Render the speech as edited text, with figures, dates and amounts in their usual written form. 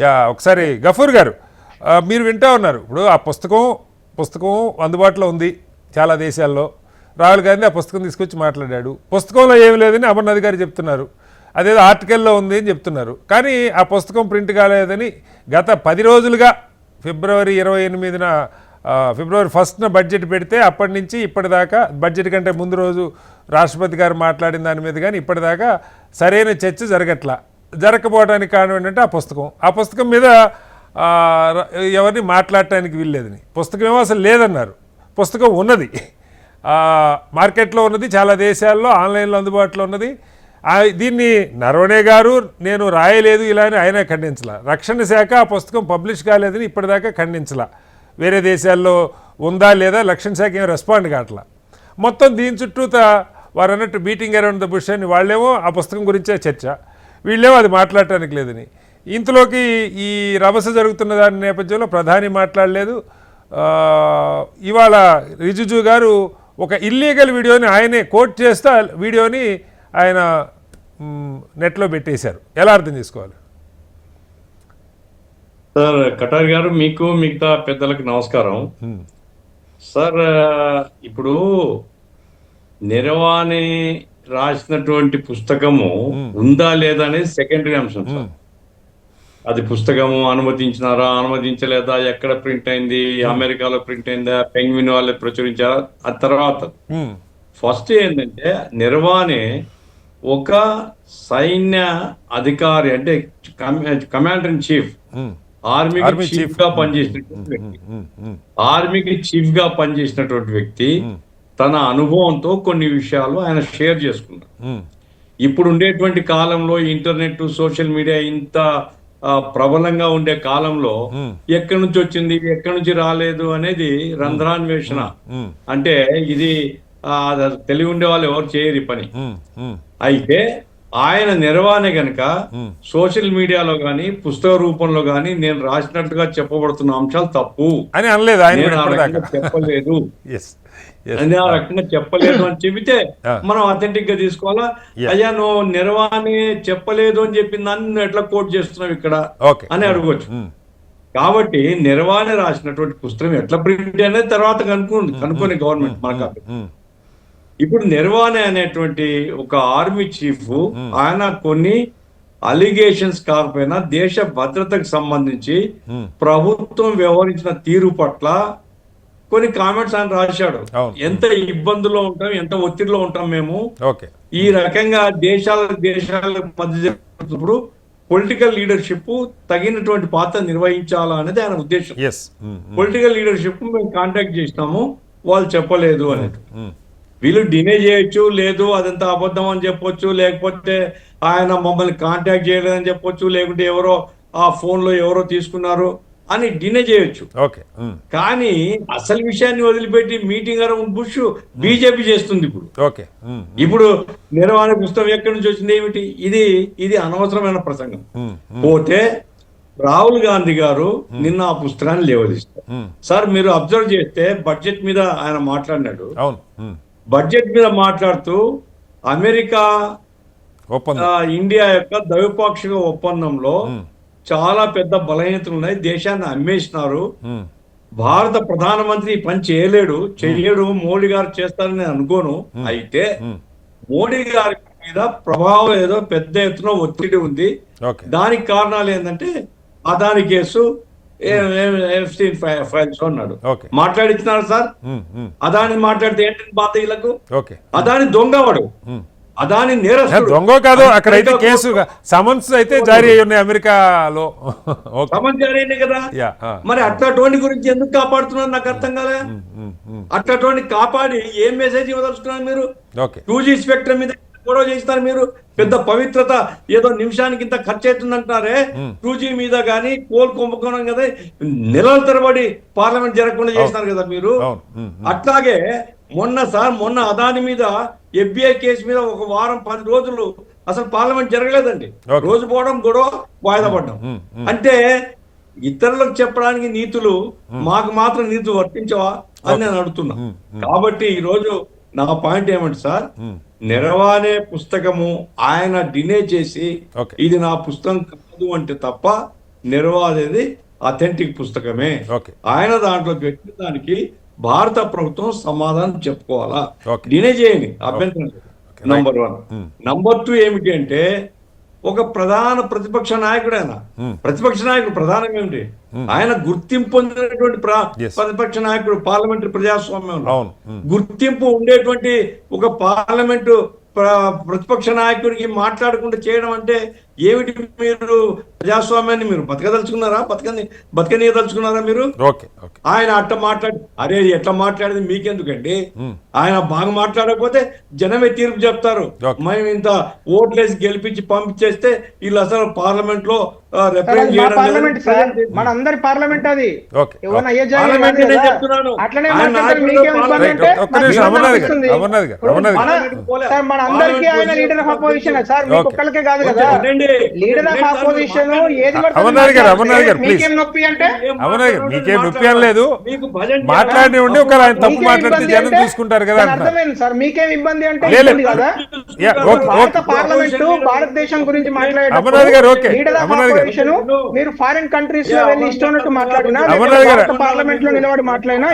Yeah, ఒకసారి గఫూర్ గారు మీరు వింటా ఉన్నారు. ఇప్పుడు ఆ పుస్తకం అందుబాటులో ఉంది చాలా దేశాల్లో. రాహుల్ గాంధీ ఆ పుస్తకం తీసుకొచ్చి మాట్లాడాడు. పుస్తకంలో ఏమి లేదని అమర్నాథ్ గారు చెప్తున్నారు. అదేదో ఆర్టికల్లో ఉంది అని చెప్తున్నారు. కానీ ఆ పుస్తకం ప్రింట్ కాలేదని గత 10 రోజులుగా ఫిబ్రవరి 28న ఫిబ్రవరి 1న బడ్జెట్ పెడితే అప్పటి నుంచి ఇప్పటిదాకా బడ్జెట్ కంటే ముందు రోజు రాష్ట్రపతి గారు మాట్లాడిన దాని మీద కానీ ఇప్పటిదాకా సరైన చర్చ జరగకపోవడానికి కారణం ఏంటంటే ఆ పుస్తకం మీద ఎవరిని మాట్లాడటానికి వీల్లేదని. పుస్తకం ఏమో అసలు లేదన్నారు. పుస్తకం ఉన్నది, మార్కెట్లో ఉన్నది, చాలా దేశాల్లో ఆన్లైన్లో అందుబాటులో ఉన్నది. దీన్ని నరవణే గారు నేను రాయలేదు ఇలా అని ఆయన ఖండించలా. రక్షణ శాఖ ఆ పుస్తకం పబ్లిష్ కాలేదని ఇప్పటిదాకా ఖండించలా. వేరే దేశాల్లో ఉందా లేదా రక్షణ శాఖ ఏం రెస్పాండ్ కావట్లా. మొత్తం దీని చుట్టూత వారు అన్నట్టు బీటింగ్ అరౌండ్ ద బుష్ అని వాళ్ళేమో ఆ పుస్తకం గురించే చర్చ, వీళ్ళేమో అది మాట్లాడటానికి లేదని. ఇంతలోకి ఈ రభస జరుగుతున్న దాని నేపథ్యంలో ప్రధాని మాట్లాడలేదు. ఇవాళ రిజిజు గారు ఒక ఇల్లీగల్ వీడియోని ఆయనే కోట్ చేస్తూ వీడియోని ఆయన నెట్లో పెట్టేశారు. ఎలా అర్థం చేసుకోవాలి? సార్ కటారి గారు, మీకు మిగతా పెద్దలకు నమస్కారం. సార్ ఇప్పుడు నిరవాణి రాసినటువంటి పుస్తకము ఉందా లేదా అనేది సెకండరీ అంశం సార్. అది పుస్తకము అనుమతించినారా, అనుమతించలేదా, ఎక్కడ ప్రింట్ అయింది, అమెరికాలో ప్రింట్ అయిందా, పెంగ్విన్ వాళ్ళు ప్రచురించారా, ఆ తర్వాత. ఫస్ట్ ఏంటంటే నిరవాణి ఒక సైన్య అధికారి, అంటే కమాండర్ ఇన్ చీఫ్, ఆర్మీకి చీఫ్ గా పనిచేసినటువంటి వ్యక్తి. ఆర్మీకి చీఫ్ గా పనిచేసినటువంటి వ్యక్తి తన అనుభవంతో కొన్ని విషయాలు ఆయన షేర్ చేసుకున్నారు. ఇప్పుడు ఉండేటువంటి కాలంలో ఇంటర్నెట్, సోషల్ మీడియా ఇంత ప్రబలంగా ఉండే కాలంలో ఎక్కడి నుంచి వచ్చింది, ఎక్కడి నుంచి రాలేదు అనేది రంధ్రాన్వేషణ. అంటే ఇది తెలివి ఉండే వాళ్ళు ఎవరు చేయరు ఈ పని. అయితే ఆయన నిర్వహణ గనక సోషల్ మీడియాలో గాని పుస్తక రూపంలో గాని నేను రాసినట్టుగా చెప్పబడుతున్న అంశాలు తప్పు అని అనలేదు, నేను ఆ రకంగా చెప్పలేదు అని ఆ రకంగా చెప్పలేదు అని చెబితే మనం అథెంటిక్ గా తీసుకోవాలా. అయ్యా నువ్వు నిర్వహణ చెప్పలేదు అని చెప్పిన దాన్ని ఎట్లా కోట్ చేస్తున్నావు ఇక్కడ అని అడగవచ్చు. కాబట్టి నిర్వహణ రాసినటువంటి పుస్తకం ఎట్లా ప్రింట్ అనేది తర్వాత కనుక్కొని గవర్నమెంట్ మనకు. ఇప్పుడు నిర్వాణ అనేటువంటి ఒక ఆర్మీ చీఫ్, ఆయన కొన్ని అలిగేషన్స్ కాకపోయినా దేశ భద్రతకు సంబంధించి ప్రభుత్వం వ్యవహరించిన తీరు పట్ల కొన్ని కామెంట్స్ ఆయన రాశాడు. ఎంత ఇబ్బందుల్లో ఉంటాం, ఎంత ఒత్తిడిలో ఉంటాం మేము, ఈ రకంగా దేశాల మధ్య జరుగుతున్నప్పుడు పొలిటికల్ లీడర్షిప్ తగినటువంటి పాత్ర నిర్వహించాలా అనేది ఆయన ఉద్దేశం. పొలిటికల్ లీడర్షిప్ మేము కాంటాక్ట్ చేసినాము, వాళ్ళు చెప్పలేదు అనేది. వీళ్ళు డినే చేయొచ్చు, లేదు అదంతా అబద్ధం అని చెప్పొచ్చు, లేకపోతే ఆయన మమ్మల్ని కాంటాక్ట్ చేయలేదని చెప్పొచ్చు, లేకుంటే ఎవరో ఆ ఫోన్ లో ఎవరో తీసుకున్నారు అని డినే చేయొచ్చు. కానీ అసలు విషయాన్ని వదిలిపెట్టి మీటింగ్ అరౌండ్ బుష్ బీజేపీ చేస్తుంది. ఇప్పుడు నిర్వహణ పుస్తకం ఎక్కడి నుంచి వచ్చింది, ఏమిటి, ఇది అనవసరమైన ప్రసంగం. పోతే రాహుల్ గాంధీ గారు నిన్న ఆ పుస్తకాన్ని లేవదీస్తారు. సార్ మీరు అబ్జర్వ్ చేస్తే బడ్జెట్ మీద ఆయన మాట్లాడినాడు. బడ్జెట్ మీద మాట్లాడుతూ అమెరికా ఇండియా యొక్క ద్వైపాక్షిక ఒప్పందంలో చాలా పెద్ద బలహీనతలు ఉన్నాయి, దేశాన్ని అమ్మేసినారు, భారత ప్రధానమంత్రి పని చేయలేడు, మోడీ గారు చేస్తారని నేను అనుకోను. అయితే మోడీ గారి మీద ప్రభావం ఏదో పెద్ద ఎత్తున ఒత్తిడి ఉంది. దానికి కారణాలు ఏంటంటే అదాని కేసు, ఫైల్స్ అన్నాడు, మాట్లాడిచ్చినారు సార్. అదాని మాట్లాడితే ఏంటంటే బాధ వీళ్ళకు, అదాని దొంగవాడు, అదాని నేరస్తుడు. దొంగ కాదు, అక్కడైతే కేసు సమన్స్ అయితే జారీ అయి ఉన్నాయి అమెరికాలో, సమన్స్ జారీ అయినాయి కదా. మరి అట్లాంటి గురించి ఎందుకు కాపాడుతున్నారు నాకు అర్థం కాలే. అట్లాంటి కాపాడి ఏం మెసేజ్ ఇవ్వదలుచుకున్నారు మీరు? 2G స్పెక్ట్రమ్ మీద గొడవ చేస్తారు మీరు. పెద్ద పవిత్రత ఏదో నిమిషానికి ఇంత ఖర్చు అవుతుందంటున్నారే 2G మీద గానీ, కోల్ కుంభకోణం కదా నెలల తరబడి పార్లమెంట్ జరగకుండా చేసినారు కదా మీరు. అట్లాగే మొన్న అదాని మీద FBI కేసు మీద ఒక వారం 10 రోజులు అసలు పార్లమెంట్ జరగలేదండి. రోజు పోవడం, గొడవ, వాయిదా పడడం. అంటే ఇతరులకు చెప్పడానికి నీతులు, మాకు మాత్రం నీతులు వర్తించవా అని నేను అడుగుతున్నా. కాబట్టి ఈ రోజు నా పాయింట్ ఏమంటే సార్, నెరవానే పుస్తకము ఆయన డినే చేసి ఇది నా పుస్తకం కాదు అంటే తప్ప నిర్వాదేది అథెంటిక్ పుస్తకమే. ఓకే. ఆయన దాంట్లో పెట్టిన దానికి భారత ప్రభుత్వం సమాధానం చెప్పుకోవాలా, ఓకే. నేనే చేయని అభ్యంతరం లేదు. నంబర్ 1. నంబర్ 2 ఏమిటి అంటే ఒక ప్రధాన ప్రతిపక్ష నాయకుడు ఆయన. ప్రతిపక్ష నాయకుడు ప్రధానం ఏమిటి? ఆయన గుర్తింపు పొందినటువంటి ప్రతిపక్ష నాయకుడు పార్లమెంటరీ ప్రజాస్వామ్యంలో గుర్తింపు ఉండేటువంటి ఒక పార్లమెంటు ప్రతిపక్ష నాయకుడికి మాట్లాడకుండా చేయడం అంటే ఏమిటి? మీరు ప్రజాస్వామ్యాన్ని మీరు బతకదలుచుకున్నారా? బతకనీయదలుచుకున్నారా మీరు? ఆయన అట్ట మాట్లాడి అరే ఎట్లా మాట్లాడేది మీకెందుకండి? ఆయన బాగా మాట్లాడకపోతే జనమే తీర్పు చెప్తారు. మేము ఇంత ఓట్లేసి గెలిపించి పంపించేస్తే వీళ్ళు అసలు పార్లమెంట్ లో రిప్రజెంట్ చేయడం మన అందరి పార్లమెంట్ అది. మన అందరికీ ఆయన లీడర్ ఆఫ్ అపోజిషన్ సార్, మీకు ఒక్కరికే కాదు కదా. లీడర్ ఆఫ్ అపోజిషన్ ఏది మీకేం నొప్పి అంటే మీకేం నొప్పి అని లేదు, మాట్లాడి ఉండి ఒక ఆయన తప్పు మాట్లాడితే జనం చూసుకుంటారు కదా. అర్థమైంది సార్, మీకేం ఇబ్బంది అంటే కదా. భారత పార్లమెంట్ భారతదేశం గురించి మాట్లాడేటప్పుడు లీడర్ ఆఫ్ అపోజిషన్ మీరు ఫారిన్ కంట్రీస్ లో వెళ్ళి ఇష్టం ఉన్నట్టు మాట్లాడినా, పార్లమెంట్ లో నిలబడి మాట్లాడినా